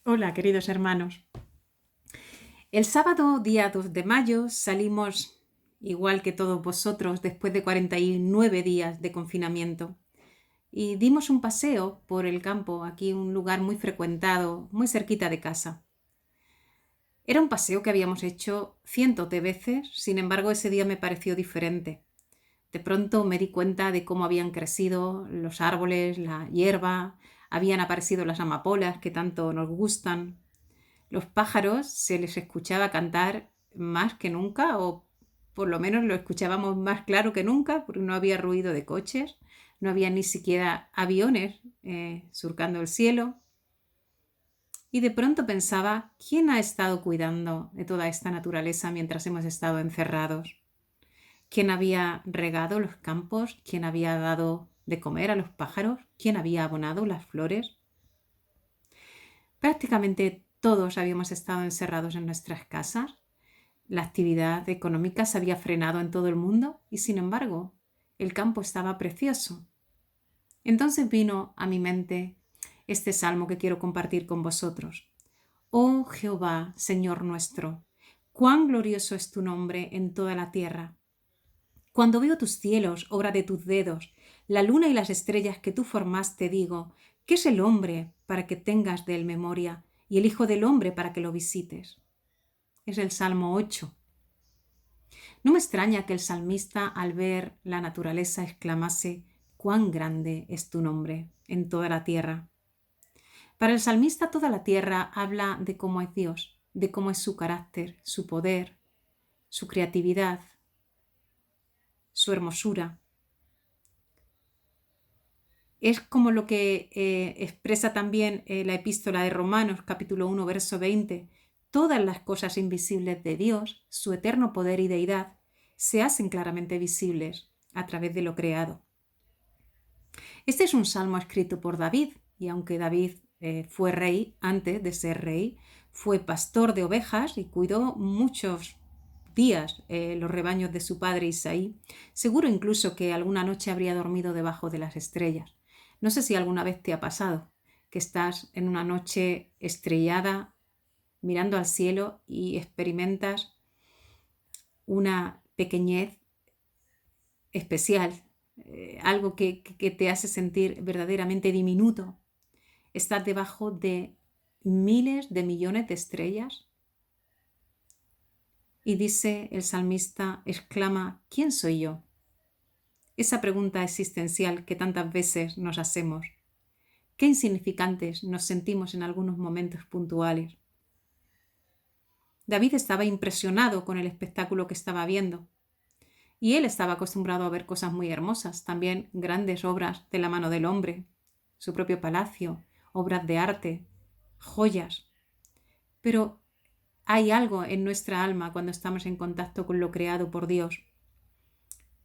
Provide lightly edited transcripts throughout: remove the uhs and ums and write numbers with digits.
Hola, queridos hermanos. El sábado, día 2 de mayo, salimos, igual que todos vosotros, después de 49 días de confinamiento. Y dimos un paseo por el campo, aquí un lugar muy frecuentado, muy cerquita de casa. Era un paseo que habíamos hecho cientos de veces, sin embargo ese día me pareció diferente. De pronto me di cuenta de cómo habían crecido los árboles, la hierba, habían aparecido las amapolas que tanto nos gustan. Los pájaros se les escuchaba cantar más que nunca, o por lo menos lo escuchábamos más claro que nunca, porque no había ruido de coches, no había ni siquiera aviones surcando el cielo. Y de pronto pensaba, ¿quién ha estado cuidando de toda esta naturaleza mientras hemos estado encerrados? ¿Quién había regado los campos? ¿Quién había dado de comer a los pájaros? ¿Quién había abonado las flores? Prácticamente todos habíamos estado encerrados en nuestras casas. La actividad económica se había frenado en todo el mundo y, sin embargo, el campo estaba precioso. Entonces vino a mi mente este salmo que quiero compartir con vosotros. Oh Jehová, Señor nuestro, cuán glorioso es tu nombre en toda la tierra. Cuando veo tus cielos, obra de tus dedos, la luna y las estrellas que tú formaste, digo, ¿qué es el hombre para que tengas de él memoria y el Hijo del hombre para que lo visites? Es el Salmo 8. No me extraña que el salmista, al ver la naturaleza, exclamase, «¡Cuán grande es tu nombre en toda la tierra!». Para el salmista toda la tierra habla de cómo es Dios, de cómo es su carácter, su poder, su creatividad, su hermosura. Es como lo que expresa también la epístola de Romanos, capítulo 1, verso 20. Todas las cosas invisibles de Dios, su eterno poder y deidad, se hacen claramente visibles a través de lo creado. Este es un salmo escrito por David, y aunque David fue rey antes de ser rey, fue pastor de ovejas y cuidó muchos días los rebaños de su padre Isaí, seguro incluso que alguna noche habría dormido debajo de las estrellas. No sé si alguna vez te ha pasado que estás en una noche estrellada mirando al cielo y experimentas una pequeñez especial, algo que te hace sentir verdaderamente diminuto. Estás debajo de miles de millones de estrellas y dice el salmista, exclama, ¿quién soy yo? Esa pregunta existencial que tantas veces nos hacemos. Qué insignificantes nos sentimos en algunos momentos puntuales. David estaba impresionado con el espectáculo que estaba viendo. Y él estaba acostumbrado a ver cosas muy hermosas, también grandes obras de la mano del hombre, su propio palacio, obras de arte, joyas. Pero hay algo en nuestra alma cuando estamos en contacto con lo creado por Dios.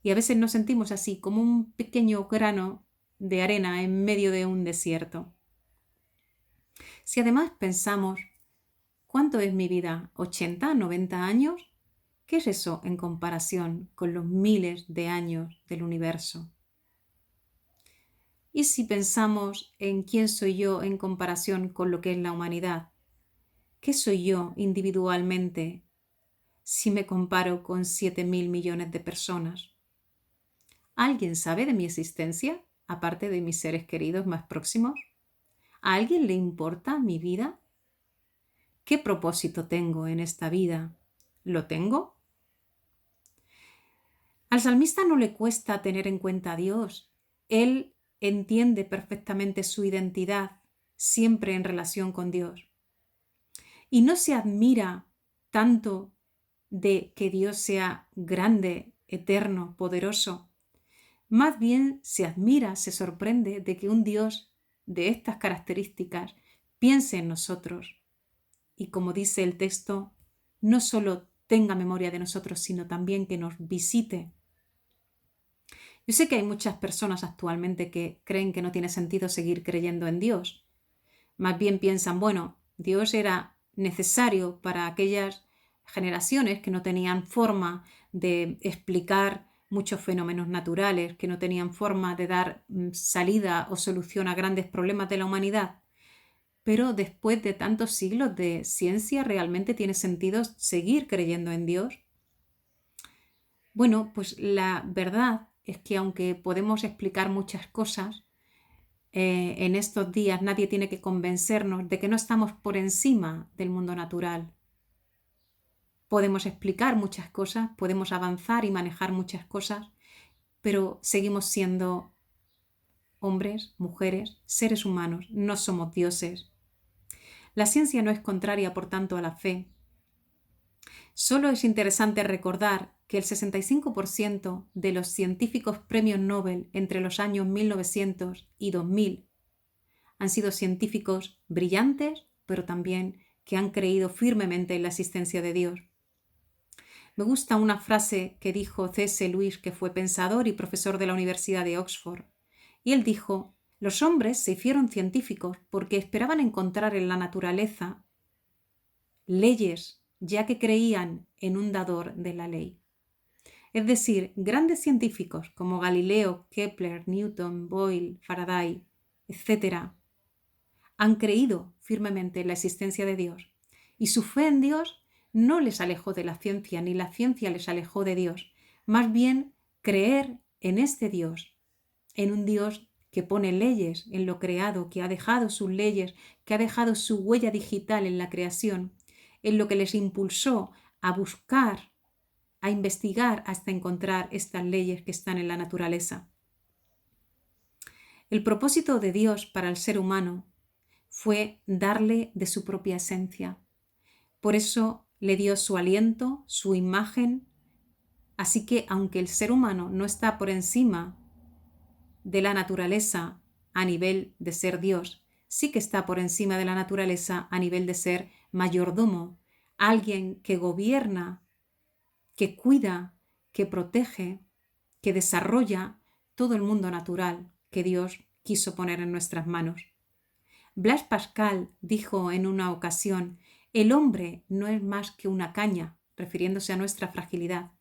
Y a veces nos sentimos así, como un pequeño grano de arena en medio de un desierto. Si además pensamos, ¿cuánto es mi vida? ¿80, 90 años? ¿Qué es eso en comparación con los miles de años del universo? ¿Y si pensamos en quién soy yo en comparación con lo que es la humanidad? ¿Qué soy yo individualmente si me comparo con 7.000 millones de personas? ¿Alguien sabe de mi existencia, aparte de mis seres queridos más próximos? ¿A alguien le importa mi vida? ¿Qué propósito tengo en esta vida? ¿Lo tengo? Al salmista no le cuesta tener en cuenta a Dios. Él entiende perfectamente su identidad, siempre en relación con Dios. Y no se admira tanto de que Dios sea grande, eterno, poderoso. Más bien se admira, se sorprende de que un Dios de estas características piense en nosotros. Y como dice el texto, no solo tenga memoria de nosotros, sino también que nos visite. Yo sé que hay muchas personas actualmente que creen que no tiene sentido seguir creyendo en Dios. Más bien piensan, bueno, Dios era necesario para aquellas generaciones que no tenían forma de explicar muchos fenómenos naturales, que no tenían forma de dar salida o solución a grandes problemas de la humanidad. Pero después de tantos siglos de ciencia, ¿realmente tiene sentido seguir creyendo en Dios? Bueno, pues la verdad es que aunque podemos explicar muchas cosas, en estos días nadie tiene que convencernos de que no estamos por encima del mundo natural. Podemos explicar muchas cosas, podemos avanzar y manejar muchas cosas, pero seguimos siendo hombres, mujeres, seres humanos, no somos dioses. La ciencia no es contraria, por tanto, a la fe. Solo es interesante recordar que el 65% de los científicos premios Nobel entre los años 1900 y 2000 han sido científicos brillantes, pero también que han creído firmemente en la existencia de Dios. Me gusta una frase que dijo C.S. Lewis, que fue pensador y profesor de la Universidad de Oxford. Y él dijo: los hombres se hicieron científicos porque esperaban encontrar en la naturaleza leyes, ya que creían en un dador de la ley. Es decir, grandes científicos como Galileo, Kepler, Newton, Boyle, Faraday, etc., han creído firmemente en la existencia de Dios, y su fe en Dios no les alejó de la ciencia, ni la ciencia les alejó de Dios. Más bien, creer en este Dios, en un Dios que pone leyes en lo creado, que ha dejado sus leyes, que ha dejado su huella digital en la creación, en lo que les impulsó a buscar, a investigar hasta encontrar estas leyes que están en la naturaleza. El propósito de Dios para el ser humano fue darle de su propia esencia. Por eso le dio su aliento, su imagen. Así que aunque el ser humano no está por encima de la naturaleza a nivel de ser Dios, sí que está por encima de la naturaleza a nivel de ser mayordomo, alguien que gobierna, que cuida, que protege, que desarrolla todo el mundo natural que Dios quiso poner en nuestras manos. Blaise Pascal dijo en una ocasión: el hombre no es más que una caña, refiriéndose a nuestra fragilidad.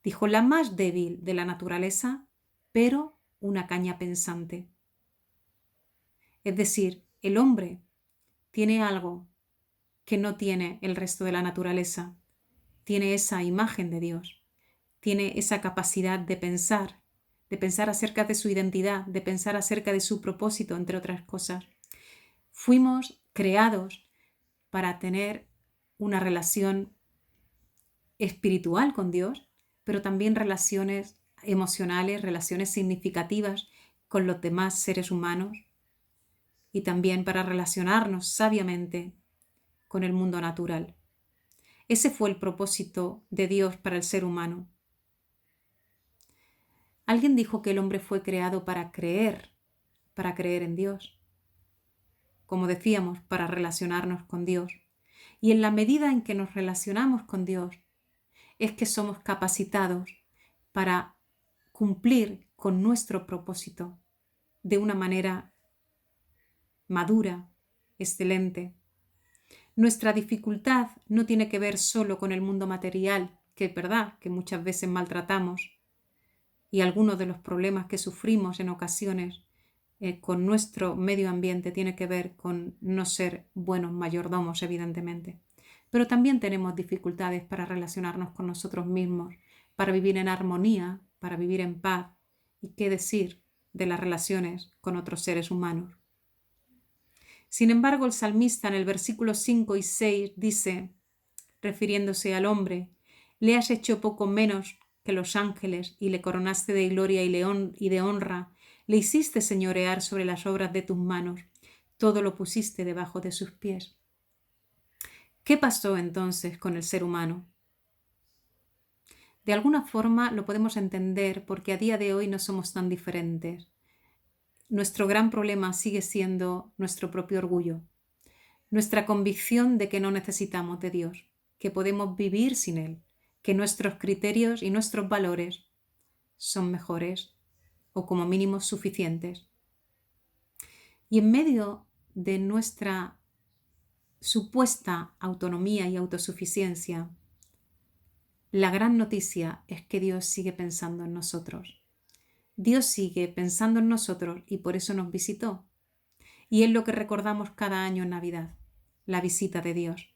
Dijo: la más débil de la naturaleza, pero una caña pensante. Es decir, el hombre tiene algo que no tiene el resto de la naturaleza. Tiene esa imagen de Dios, tiene esa capacidad de pensar acerca de su identidad, de pensar acerca de su propósito, entre otras cosas. Fuimos creados para tener una relación espiritual con Dios, pero también relaciones emocionales, relaciones significativas con los demás seres humanos, y también para relacionarnos sabiamente con el mundo natural. Ese fue el propósito de Dios para el ser humano. Alguien dijo que el hombre fue creado para creer en Dios. Como decíamos, para relacionarnos con Dios. Y en la medida en que nos relacionamos con Dios, es que somos capacitados para cumplir con nuestro propósito de una manera madura, excelente. Nuestra dificultad no tiene que ver solo con el mundo material, que es verdad que muchas veces maltratamos, y algunos de los problemas que sufrimos en ocasiones con nuestro medio ambiente tiene que ver con no ser buenos mayordomos, evidentemente. Pero también tenemos dificultades para relacionarnos con nosotros mismos, para vivir en armonía, para vivir en paz, y qué decir de las relaciones con otros seres humanos. Sin embargo, el salmista en el versículo 5 y 6 dice, refiriéndose al hombre: le has hecho poco menos que los ángeles y le coronaste de gloria y de honra. Le hiciste señorear sobre las obras de tus manos. Todo lo pusiste debajo de sus pies. ¿Qué pasó entonces con el ser humano? De alguna forma lo podemos entender porque a día de hoy no somos tan diferentes. Nuestro gran problema sigue siendo nuestro propio orgullo, nuestra convicción de que no necesitamos de Dios, que podemos vivir sin Él, que nuestros criterios y nuestros valores son mejores o como mínimo suficientes. Y en medio de nuestra supuesta autonomía y autosuficiencia, la gran noticia es que Dios sigue pensando en nosotros. Dios sigue pensando en nosotros y por eso nos visitó. Y es lo que recordamos cada año en Navidad, la visita de Dios.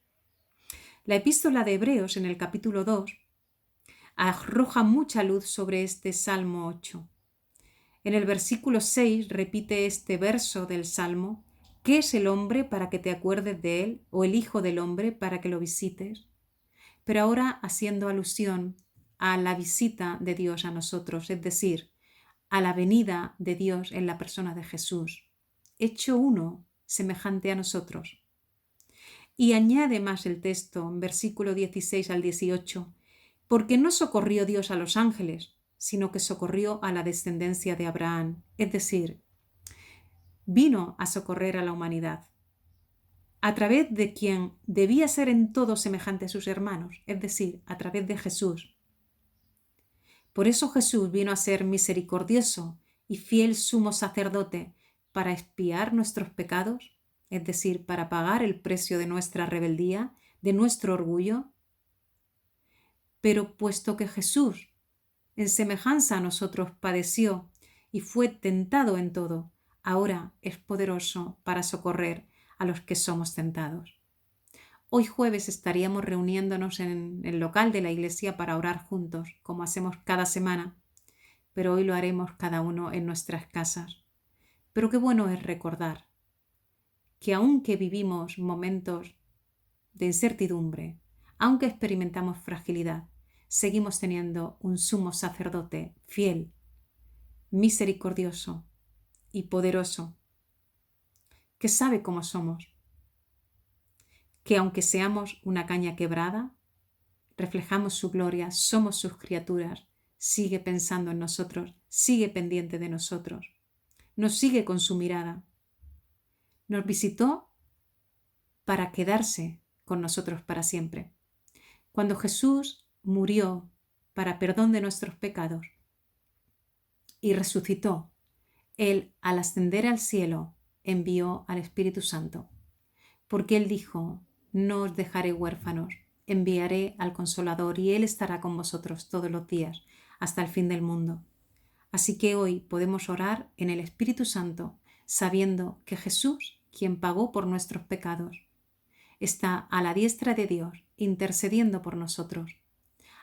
La epístola de Hebreos en el capítulo 2 arroja mucha luz sobre este Salmo 8. En el versículo 6 repite este verso del Salmo: ¿qué es el hombre para que te acuerdes de él, o el hijo del hombre para que lo visites? Pero ahora haciendo alusión a la visita de Dios a nosotros, es decir, a la venida de Dios en la persona de Jesús, hecho uno, semejante a nosotros. Y añade más el texto, en versículo 16 al 18, porque no socorrió Dios a los ángeles, sino que socorrió a la descendencia de Abraham, es decir, vino a socorrer a la humanidad, a través de quien debía ser en todo semejante a sus hermanos, es decir, a través de Jesús. Por eso Jesús vino a ser misericordioso y fiel sumo sacerdote para expiar nuestros pecados, es decir, para pagar el precio de nuestra rebeldía, de nuestro orgullo. Pero puesto que Jesús, en semejanza a nosotros, padeció y fue tentado en todo, ahora es poderoso para socorrer a los que somos tentados. Hoy jueves estaríamos reuniéndonos en el local de la iglesia para orar juntos, como hacemos cada semana, pero hoy lo haremos cada uno en nuestras casas. Pero qué bueno es recordar que aunque vivimos momentos de incertidumbre, aunque experimentamos fragilidad, seguimos teniendo un sumo sacerdote fiel, misericordioso y poderoso, que sabe cómo somos, que aunque seamos una caña quebrada, reflejamos su gloria, somos sus criaturas, sigue pensando en nosotros, sigue pendiente de nosotros, nos sigue con su mirada. Nos visitó para quedarse con nosotros para siempre. Cuando Jesús murió para perdón de nuestros pecados y resucitó, Él, al ascender al cielo, envió al Espíritu Santo, porque Él dijo: no os dejaré huérfanos, enviaré al Consolador y Él estará con vosotros todos los días hasta el fin del mundo. Así que hoy podemos orar en el Espíritu Santo, sabiendo que Jesús, quien pagó por nuestros pecados, está a la diestra de Dios, intercediendo por nosotros.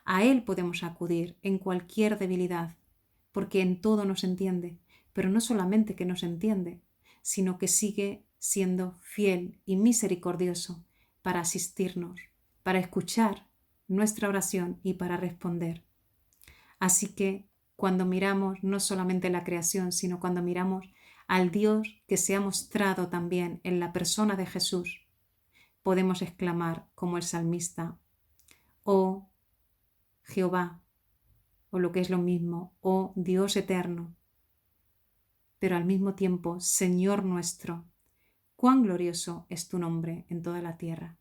A Él podemos acudir en cualquier debilidad, porque en todo nos entiende, pero no solamente que nos entiende, sino que sigue siendo fiel y misericordioso para asistirnos, para escuchar nuestra oración y para responder. Así que cuando miramos no solamente la creación, sino cuando miramos al Dios que se ha mostrado también en la persona de Jesús, podemos exclamar como el salmista: oh Jehová, o lo que es lo mismo, oh Dios eterno, pero al mismo tiempo Señor nuestro, cuán glorioso es tu nombre en toda la tierra.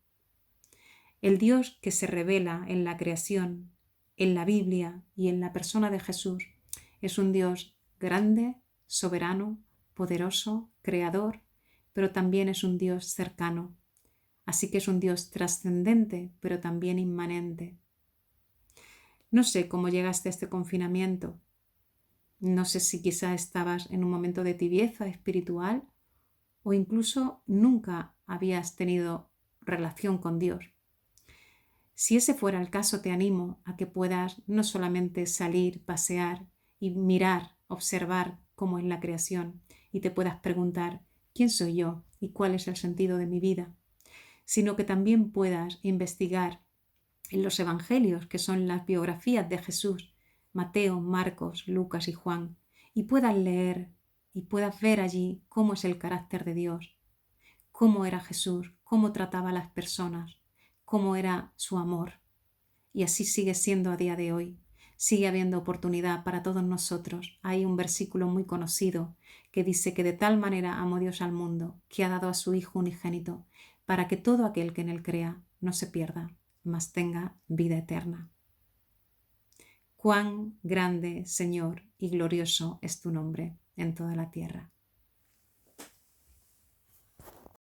El Dios que se revela en la creación, en la Biblia y en la persona de Jesús es un Dios grande, soberano, poderoso, creador, pero también es un Dios cercano. Así que es un Dios trascendente, pero también inmanente. No sé cómo llegaste a este confinamiento. No sé si quizá estabas en un momento de tibieza espiritual o incluso nunca habías tenido relación con Dios. Si ese fuera el caso, te animo a que puedas no solamente salir, pasear y mirar, observar cómo es la creación y te puedas preguntar ¿quién soy yo y cuál es el sentido de mi vida?, sino que también puedas investigar en los evangelios, que son las biografías de Jesús, Mateo, Marcos, Lucas y Juan, y puedas leer y puedas ver allí cómo es el carácter de Dios, cómo era Jesús, cómo trataba a las personas, cómo era su amor. Y así sigue siendo a día de hoy. Sigue habiendo oportunidad para todos nosotros. Hay un versículo muy conocido que dice que de tal manera amó Dios al mundo, que ha dado a su Hijo unigénito, para que todo aquel que en él crea no se pierda, mas tenga vida eterna. Cuán grande, Señor, y glorioso es tu nombre en toda la tierra.